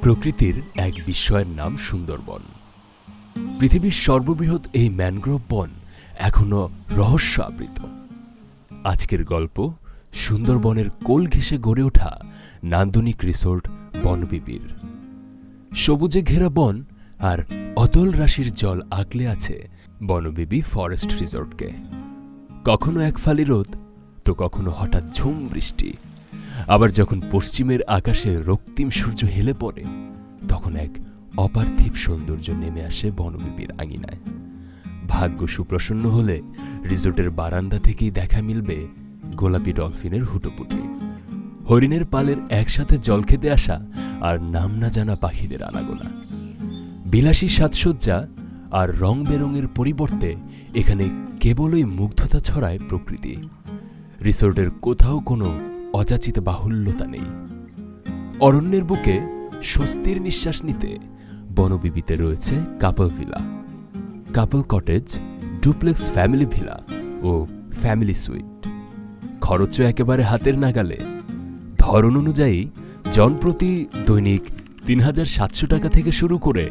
প্রকৃতির এক বিস্ময়ের নাম সুন্দরবন। পৃথিবীর সর্ববৃহৎ এই ম্যানগ্রোভ বন এখনো রহস্য আবৃত। আজকের গল্প সুন্দরবনের কোল ঘেঁষে গড়ে ওঠা নান্দনিক রিসোর্ট বনবিবির। সবুজে ঘেরা বন আর অতল রাশির জল আগলে আছে বনবিবি ফরেস্ট রিসোর্টকে। কখনো এক ফালি রোদ, তো কখনো হঠাৎ ঝুম বৃষ্টি। আবার যখন পশ্চিমের আকাশে রক্তিম সূর্য হেলে পড়ে, তখন এক অপার্থিব সৌন্দর্য নেমে আসে বনবিবির আঙিনায়। ভাগ্য সুপ্রসন্ন হলে রিসোর্টের বারান্দা থেকেই দেখা মিলবে গোলাপি ডলফিনের হুটোপুটি, হরিণের পালের একসাথে জল খেতে আসা আর নাম না জানা পাখিদের আনাগোনা। বিলাসী সাজসজ্জা আর রং বেরঙের পরিবর্তে এখানে কেবলই মুগ্ধতা ছড়ায় প্রকৃতি। রিসোর্টের কোথাও কোনো অযাচিত বাহুল্যতা নেই। অরণ্যের বুকে স্বস্তির নিঃশ্বাস নিতে বনবিবিতে রয়েছে কাপল ভিলা, কাপল কটেজ, ডুপ্লেক্স ফ্যামিলি ভিলা ও ফ্যামিলি সুইট। খরচও একেবারে হাতের নাগালে। ধরন অনুযায়ী জনপ্রতি দৈনিক ৩,৭০০ টাকা থেকে শুরু করে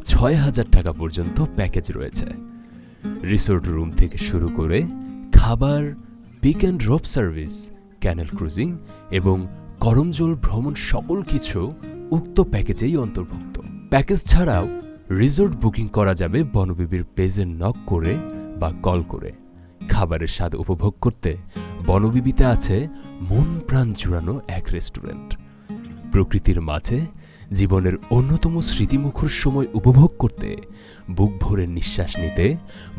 ৬,০০০ টাকা পর্যন্ত প্যাকেজ রয়েছে। রিসোর্ট রুম থেকে শুরু করে খাবার, pick and drop service, canal cruising এবং করমজল ভ্রমণ সকল কিছু উক্ত প্যাকেজেই অন্তর্ভুক্ত। প্যাকেজ ছাড়াও রিসোর্ট বুকিং করা যাবে বনবিবির পেজে নক করে বা কল করে। খাবারের স্বাদ উপভোগ করতে বনবিবিতে আছে মন প্রাণ জুড়ানো এক রেস্টুরেন্ট। প্রকৃতির মাঝে জীবনের অন্যতম স্মৃতিমুখর সময় উপভোগ করতে, বুক ভরে নিঃশ্বাস নিতে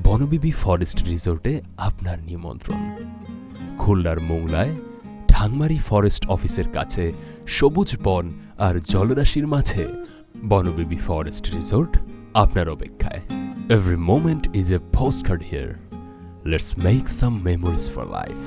বনবিবি ফরেস্ট রিসোর্টে আপনার নিমন্ত্রণ। খুলনার মোংলায় ঢাংমারি ফরেস্ট অফিসের কাছে সবুজ বন আর জলরাশির মাঝে বনবিবি ফরেস্ট রিসোর্ট আপনার অপেক্ষায়। Every moment is a postcard here. Let's make some memories for life.